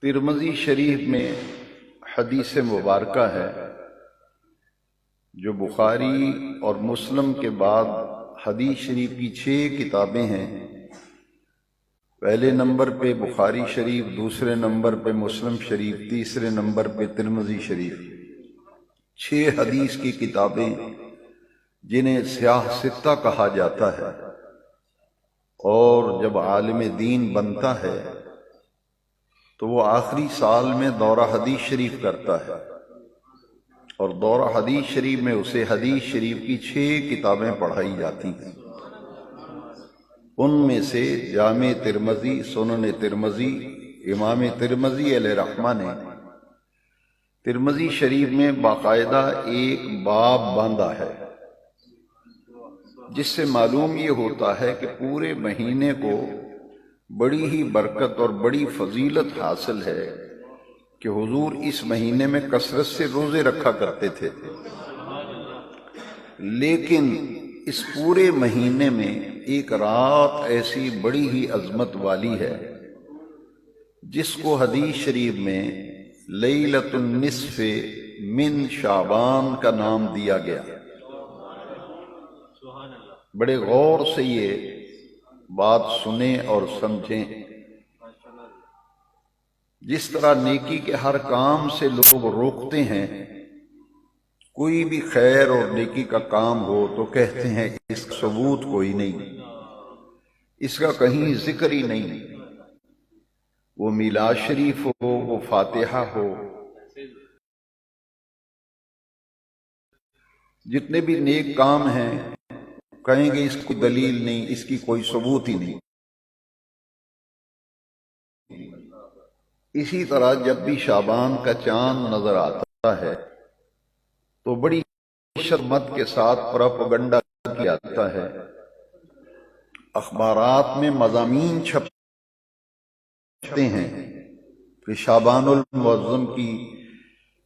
ترمذی شریف میں حدیث مبارکہ ہے جو بخاری اور مسلم کے بعد حدیث شریف کی 6 کتابیں ہیں۔ پہلے نمبر پہ بخاری شریف، دوسرے نمبر پہ مسلم شریف، تیسرے نمبر پہ ترمذی شریف۔ 6 حدیث کی کتابیں جنہیں سیاہ ستہ کہا جاتا ہے، اور جب عالم دین بنتا ہے تو وہ آخری سال میں دورہ حدیث شریف کرتا ہے، اور دورہ حدیث شریف میں اسے حدیث شریف کی 6 کتابیں پڑھائی جاتی ہیں۔ ان میں سے جامع ترمذی، سنن ترمذی، امام ترمذی علیہ رحمہ نے ترمذی شریف میں باقاعدہ ایک باب باندھا ہے، جس سے معلوم یہ ہوتا ہے کہ پورے مہینے کو بڑی ہی برکت اور بڑی فضیلت حاصل ہے کہ حضور اس مہینے میں کثرت سے روزے رکھا کرتے تھے، لیکن اس پورے مہینے میں ایک رات ایسی بڑی ہی عظمت والی ہے جس کو حدیث شریف میں لیلۃ النصف من شعبان کا نام دیا گیا۔ بڑے غور سے یہ بات سنیں اور سمجھیں۔ جس طرح نیکی کے ہر کام سے لوگ روکتے ہیں، کوئی بھی خیر اور نیکی کا کام ہو تو کہتے ہیں اس کا ثبوت کوئی نہیں، اس کا کہیں ذکر ہی نہیں، وہ میلاد شریف ہو، وہ فاتحہ ہو، جتنے بھی نیک کام ہیں کہیں گے اس کی دلیل نہیں، اس کی کوئی ثبوت ہی نہیں۔ اسی طرح جب بھی شعبان کا چاند نظر آتا ہے تو بڑی شدت کے ساتھ پروپیگنڈا کیا جاتا ہے، اخبارات میں مضامین چھپتے ہیں کہ شعبان المعظم کی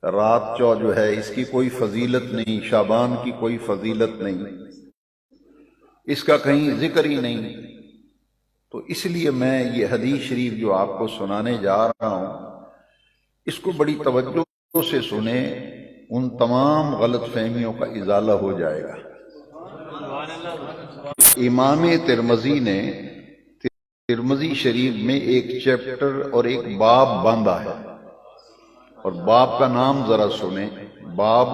رات جو ہے اس کی کوئی فضیلت نہیں، شعبان کی کوئی فضیلت نہیں، اس کا کہیں ذکر ہی نہیں۔ تو اس لیے میں یہ حدیث شریف جو آپ کو سنانے جا رہا ہوں، اس کو بڑی توجہ سے سنیں، ان تمام غلط فہمیوں کا ازالہ ہو جائے گا۔ امام ترمذی نے ترمذی شریف میں ایک چیپٹر اور ایک باب باندھا ہے، اور باب کا نام ذرا سنیں، باب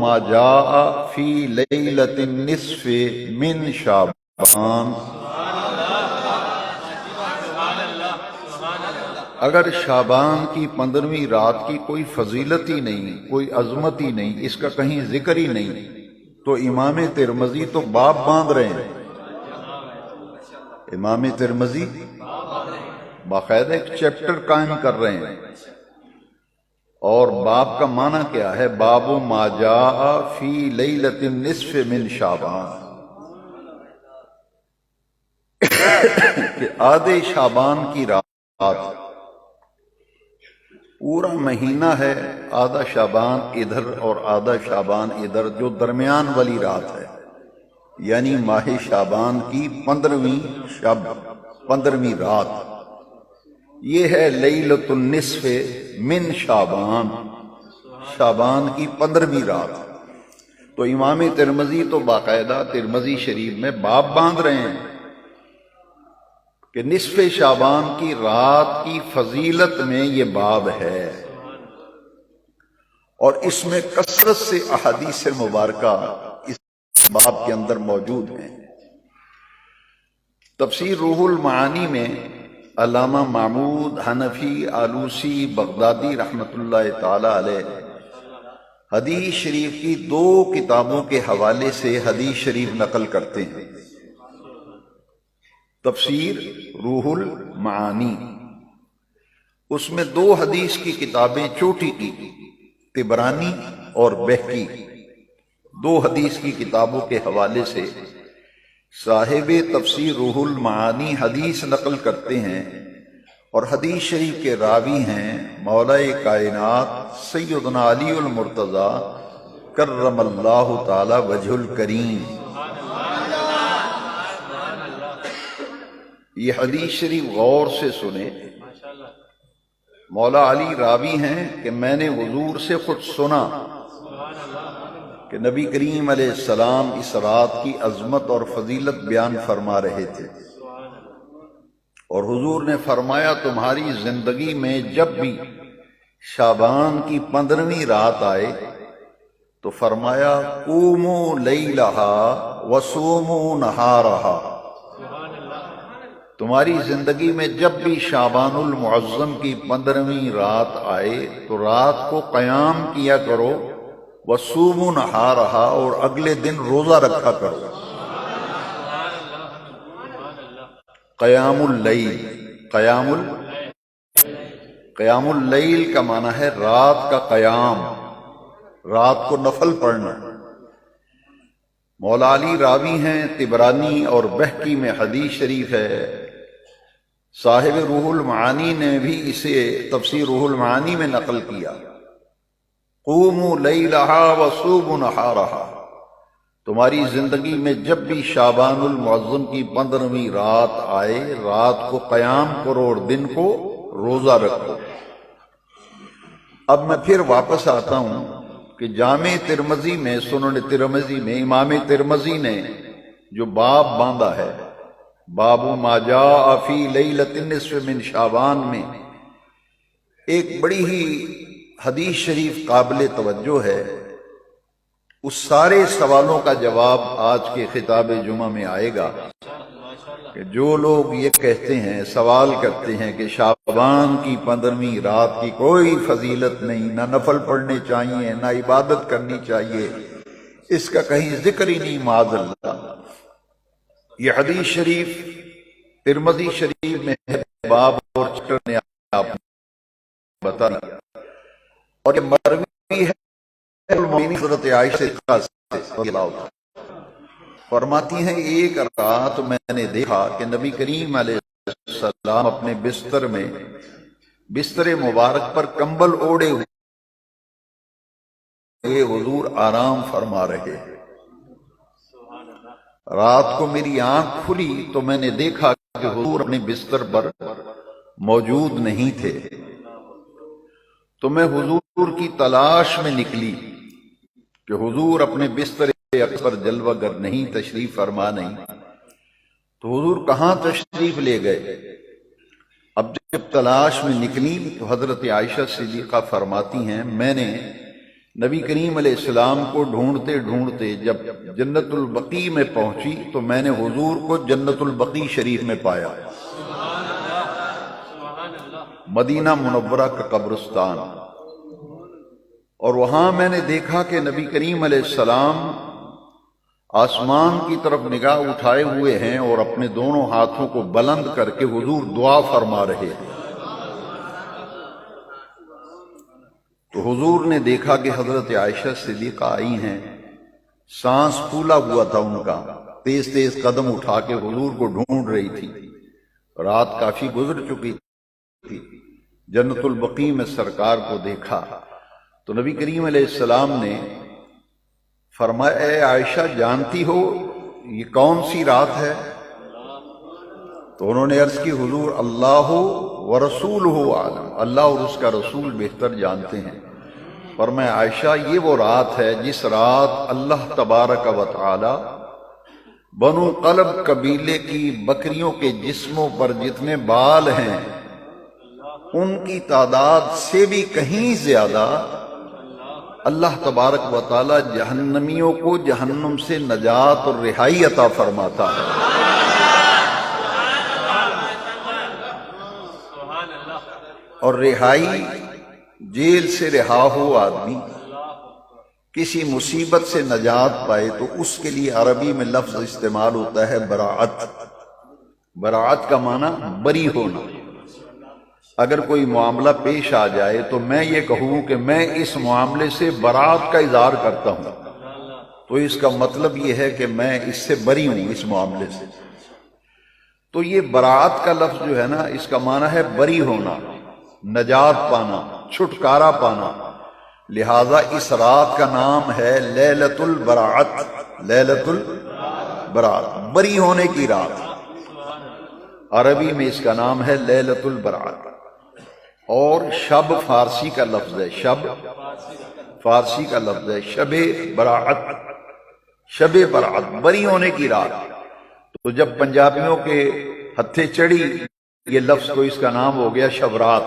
ما جاء فی لیلۃ النصف من شعبان۔ اگر شعبان کی 15ویں رات کی کوئی فضیلت ہی نہیں، کوئی عظمت ہی نہیں، اس کا کہیں ذکر ہی نہیں، تو امام ترمذی تو باب باندھ رہے ہیں۔ امام ترمذی باقاعدہ ایک چیپٹر قائم کر رہے ہیں، اور باب کا معنی کیا ہے؟ باب ما جاء فی لیلۃ النصف من شعبان، کہ آدھے شعبان کی رات، پورا مہینہ ہے، آدھا شعبان ادھر اور آدھا شعبان ادھر، جو درمیان والی رات ہے، یعنی ماہ شعبان کی 15ویں رات، یہ ہے لیلۃ النصف من شعبان، شعبان کی 15ویں رات۔ تو امام ترمذی تو باقاعدہ ترمذی شریف میں باب باندھ رہے ہیں کہ نصف شعبان کی رات کی فضیلت میں یہ باب ہے، اور اس میں کثرت سے احادیث مبارکہ اس باب کے اندر موجود ہیں۔ تفسیر روح المعانی میں علامہ محمود حنفی آلوسی بغدادی رحمۃ اللہ تعالی علیہ حدیث شریف کی 2 کتابوں کے حوالے سے حدیث شریف نقل کرتے ہیں۔ تفسیر روح المعانی، اس میں 2 حدیث کی کتابیں چوٹی کی، طبرانی اور بہقی، 2 حدیث کی کتابوں کے حوالے سے صاحب تفسیر روح المعانی حدیث نقل کرتے ہیں، اور حدیث شریف کے راوی ہیں مولا کائنات سیدنا علی المرتضی کرم اللہ تعالی وجہ الکریم۔ یہ حدیث شریف غور سے سنیں. مولا علی راوی ہیں کہ میں نے حضور سے خود سنا کہ نبی کریم علیہ السلام اس رات کی عظمت اور فضیلت بیان فرما رہے تھے، اور حضور نے فرمایا تمہاری زندگی میں جب بھی شعبان کی 15ویں رات آئے تو فرمایا قوموا لیلہا وصوموا نہارہا. تمہاری زندگی میں جب بھی شعبان المعظم کی 15ویں رات آئے تو رات کو قیام کیا کرو، وصوموا نہارہا، اور اگلے دن روزہ رکھا کرو. قیام اللیل، قیام اللیل کا معنی ہے رات کا قیام، رات کو نفل پڑھنا. مولا علی راوی ہیں، طبرانی اور بہقی میں حدیث شریف ہے. صاحب روح المعانی نے بھی اسے تفسیر روح المعانی میں نقل کیا. قوموا لیلہا وصوموا نہارہا. تمہاری زندگی میں جب بھی شعبان المعظم کی 15ویں رات آئے، رات کو قیام کرو اور دن کو روزہ رکھو. اب میں پھر واپس آتا ہوں کہ جامع ترمذی میں، سنن ترمذی میں امام ترمذی نے جو باب باندھا ہے، باب ما جاء فی لیلۃ النصف من شعبان، میں ایک بڑی ہی حدیث شریف قابل توجہ ہے. اس سارے سوالوں کا جواب آج کے خطاب جمعہ میں آئے گا کہ جو لوگ یہ کہتے ہیں، سوال کرتے ہیں کہ شعبان کی 15ویں رات کی کوئی فضیلت نہیں، نہ نفل پڑھنے چاہیے، نہ عبادت کرنی چاہیے، اس کا کہیں ذکر ہی نہیں، معاذ اللہ. یہ حدیث شریف ترمذی شریف میں ہے، باب اور چکر نے آپ بتا دیا، اور یہ مروی ہے حضرت عائشہ رضی اللہ عنہا فرماتی ہیں ایک رات میں نے دیکھا کہ نبی کریم علیہ السلام اپنے بستر میں، بستر مبارک پر کمبل اوڑے ہوئے حضور آرام فرما رہے. رات کو میری آنکھ کھلی تو میں نے دیکھا کہ حضور اپنے بستر پر موجود نہیں تھے. تو میں حضور کی تلاش میں نکلی کہ حضور اپنے بستر اکبر جلوہ گر نہیں، تشریف فرما نہیں. تو حضور کہاں تشریف لے گئے؟ اب جب تلاش میں نکلی تو حضرت عائشہ صدیقہ فرماتی ہیں میں نے نبی کریم علیہ السلام کو ڈھونڈتے ڈھونڈتے جب جنت البقیع میں پہنچی تو میں نے حضور کو جنت البقیع شریف میں پایا، مدینہ منورہ کا قبرستان. اور وہاں میں نے دیکھا کہ نبی کریم علیہ السلام آسمان کی طرف نگاہ اٹھائے ہوئے ہیں اور اپنے دونوں ہاتھوں کو بلند کر کے حضور دعا فرما رہے ہیں. تو حضور نے دیکھا کہ حضرت عائشہ صدیقہ آئی ہیں، سانس پھولا ہوا تھا ان کا، تیز تیز قدم اٹھا کے حضور کو ڈھونڈ رہی تھی. رات کافی گزر چکی تھی. جنت البقیع میں سرکار کو دیکھا تو نبی کریم علیہ السلام نے فرمایا اے عائشہ جانتی ہو یہ کون سی رات ہے؟ تو انہوں نے عرض کی حضور اللہ ورسولہ عالم، اللہ اور اس کا رسول بہتر جانتے ہیں. فرمایا عائشہ یہ وہ رات ہے جس رات اللہ تبارک و تعالی بنو قلب قبیلے کی بکریوں کے جسموں پر جتنے بال ہیں ان کی تعداد سے بھی کہیں زیادہ اللہ تبارک و تعالی جہنمیوں کو جہنم سے نجات اور رہائی عطا فرماتا ہے. اور رہائی، جیل سے رہا ہو آدمی، کسی مصیبت سے نجات پائے تو اس کے لیے عربی میں لفظ استعمال ہوتا ہے براعت. براعت کا معنی بری ہونا. اگر کوئی معاملہ پیش آ جائے تو میں یہ کہوں کہ میں اس معاملے سے برات کا اظہار کرتا ہوں تو اس کا مطلب یہ ہے کہ میں اس سے بری ہوں اس معاملے سے. تو یہ برات کا لفظ جو ہے نا اس کا معنی ہے بری ہونا، نجات پانا، چھٹکارا پانا. لہذا اس رات کا نام ہے لیلۃ البراعت، لیلۃ البراعت، بری ہونے کی رات. عربی میں اس کا نام ہے لیلۃ البرات، اور شب فارسی کا لفظ ہے، شب فارسی کا لفظ ہے، شب برات، شب برات بری ہونے کی رات۔ تو جب پنجابیوں کے ہتھے چڑھی یہ لفظ تو اس کا نام ہو گیا شبرات،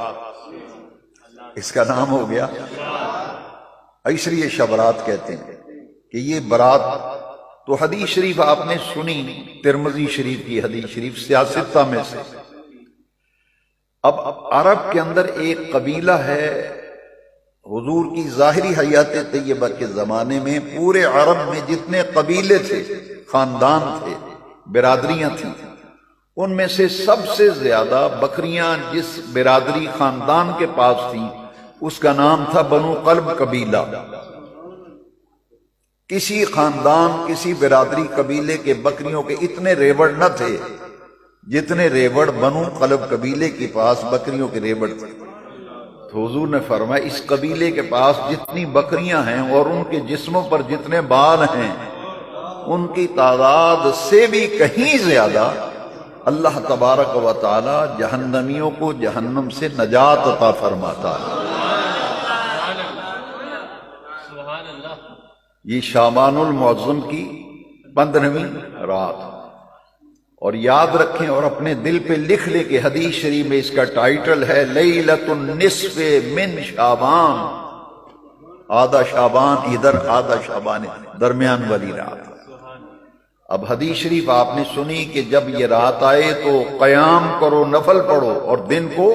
اس کا نام ہو گیا، اس لیے شبرات کہتے ہیں کہ یہ برات۔ تو حدیث شریف آپ نے سنی، ترمذی شریف کی حدیث شریف سیاستہ میں سے۔ اب عرب کے اندر ایک قبیلہ ہے، حضور کی ظاہری حیات طیبہ کے زمانے میں پورے عرب میں جتنے قبیلے تھے، خاندان تھے، برادریاں تھیں، ان میں سے سب سے زیادہ بکریاں جس برادری خاندان کے پاس تھیں اس کا نام تھا بنو قلب قبیلہ۔ کسی خاندان، کسی برادری قبیلے کے بکریوں کے اتنے ریوڑ نہ تھے جتنے ریوڑ بنو قلب قبیلے کے پاس بکریوں کے ریوڑ تھے۔ تو حضور نے فرمایا اس قبیلے کے پاس جتنی بکریاں ہیں اور ان کے جسموں پر جتنے بال ہیں ان کی تعداد سے بھی کہیں زیادہ اللہ تبارک و تعالی جہنمیوں کو جہنم سے نجات عطا فرماتا ہے۔ یہ شعبان المعظم کی 15ویں رات، اور یاد رکھیں اور اپنے دل پہ لکھ لیں کہ حدیث شریف میں اس کا ٹائٹل ہے لیلۃ النصف من شعبان، آدھا شعبان ادھر آدھا شعبان درمیان والی رات۔ اب حدیث شریف آپ نے سنی کہ جب یہ رات آئے تو قیام کرو، نفل پڑھو، اور دن کو